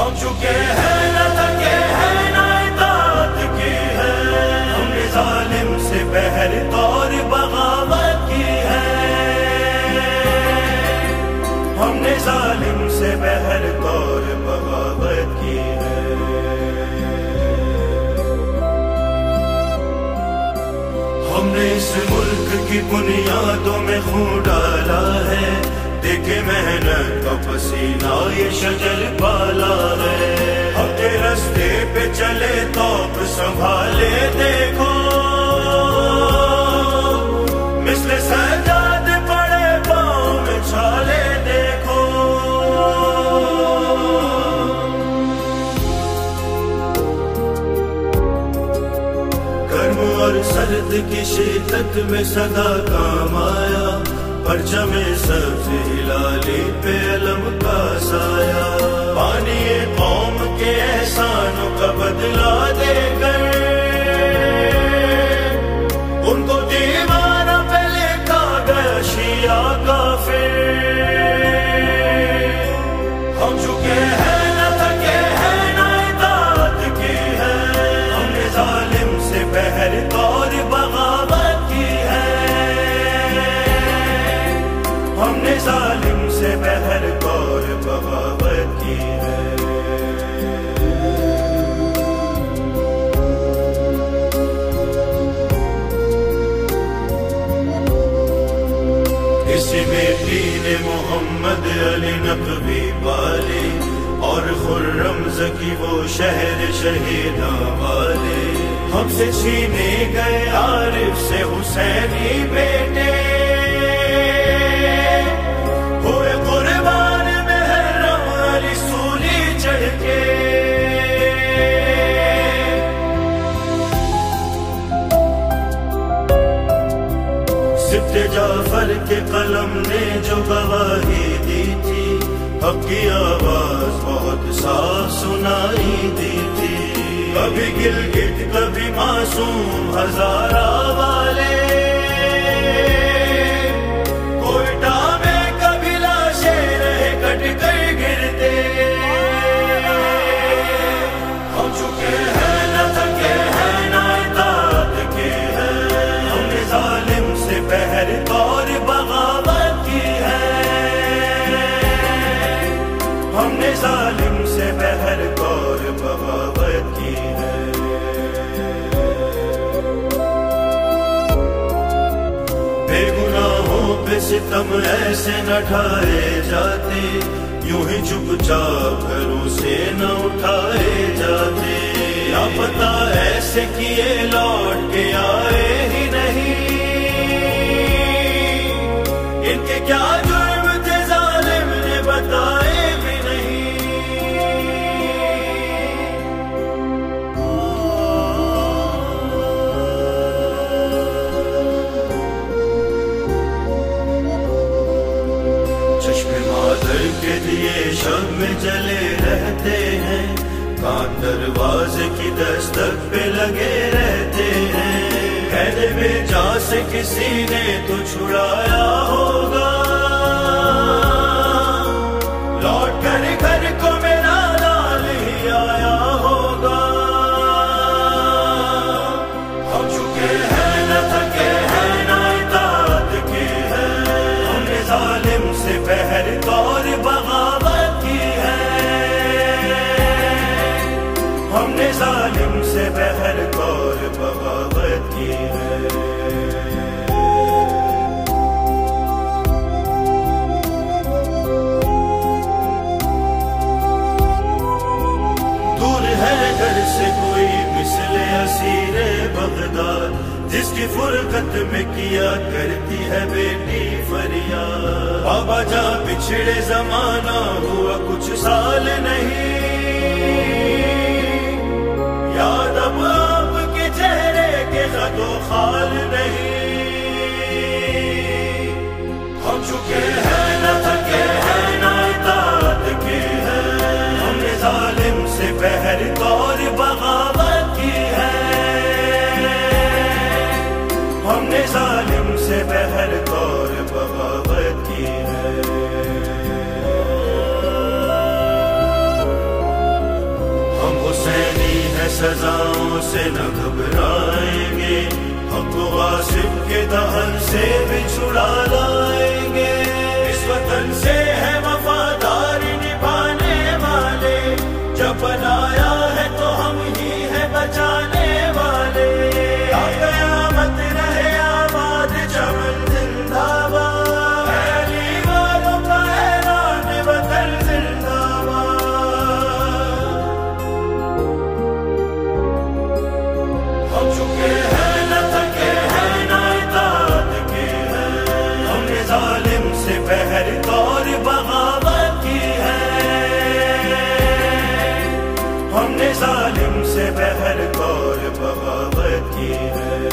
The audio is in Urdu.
ہم چکے ہیں نہ تھکے ہیں نہ اطاعت کی ہے، ہم نے ظالم سے بہر اور بغاوت کی ہے، ہم نے ظالم سے بہر اور بغاوت کی ہے۔ ہم نے اس ملک کی بنیادوں میں خون ڈالا ہے، دیکھے محنت کا پسینہ یہ شجر پالا ہے، ہم کے راستے پہ چلے توپ سنبھالے دیکھو، مثل سجاد پڑے پاؤں میں چھالے دیکھو۔ گرم اور سرد کی شدت میں صدا کام آیا، پرچم سبز ہلالی پہ علم کا سایہ، پانی قوم کے احسانوں کا بدلہ دے کر ان کو دیواروں پہ لکھا گیا شیعہ کافر۔ ہم چکے ہیں نہ تھکے ہیں نہ اطاعت کی ہے، ہم نے ظالم سے بہر اور بغاوت کی ہے، ہم نے ظالم سے بہر اور بغاوت کی ہے۔ اسی بیٹی نے محمد علی نقوی پالے، اور خرم زکی وہ شہر شہیداں والے، ہم سے چھینے گئے عارف سے حسینی بیٹے، ہوئے قربان محرم علی سولی چڑھ کے۔ سبط جعفر کے قلم نے جو گواہی دی تھی، حق کی آواز بہت صاف سنائی دی تھی، کبھی گلگت کبھی معصوم ہزارہ والے، کوئٹہ میں کبھی لاشیں رہ کٹ کر گرتے۔ ہم چکے ہیں نہ تھکے ہیں نہ اطاعت کی ہے، ہم نے ظالم سے بہر اور بغاوت کی ہے، ہم نے ظالم سے بہر اور بغاوت کی ہے۔ بے گناہوں پہ ستم ایسے نہ ڈھائے جاتے، یوں ہی چپ چاپ گھروں سے نہ اٹھائے جاتے، لاپتہ ایسے کیے لوٹ کے آئے ہی نہیں، ان کے کیا جرم تھے ظالم نے بتائے بھی نہیں۔ چشم مادر کے دیے شب میں جلے رہتے ہیں، کان دروازے کی دستک پہ لگے رہتے ہیں، قید میں جا سے کسی نے تو چھڑایا ہوگا، لوٹ کر گھر کو میرا لال ہی آیا ہوگا۔ ہم چکے ہیں نہ تھکے ہیں نہ اطاعت کی ہے، ہم نے ظالم سے بہر اور بغاوت کی ہے، ہم نے ظالم سے بہر اور بغاوت کی ہے۔ دور ہے گھر سے کوئی مثل اسیر بغداد، جس کی فرقت میں کیا کرتی ہے بیٹی فریاد، بابا جان پچھڑے زمانہ ہوا کچھ سال نہیں، یاد اب آپ کے چہرے کے خط و خال نہیں۔ ہم چکے ہیں نہ تھکے ہیں نہ اطاعت کی ہے، ہم نے ظالم سے بہر اور بغاوت کی ہے، ہم نے ظالم سے بہر اور بغاوت کی ہے۔ سزاؤں سے نہ گھبرائیں گے، حق غاصب کے دہن سے بھی چھڑا لائیں گے۔ اس وطن سے ہے وفاداری نبھانے والے، جب بنایا ہے تو ہم ہی ہیں بچانے والے۔ تا قیامت رہے آباد چمن زندہ باد، علی والوں کا اعلان وطن زندہ باد۔ ہم چکے ہیں نہ تھکے ہیں نہ اطاعت کے ہیں، ہم نے ظالم سے بہر اور بغاوت کی ہے، ہم نے ظالم سے بہر اور بغاوت کی ہے۔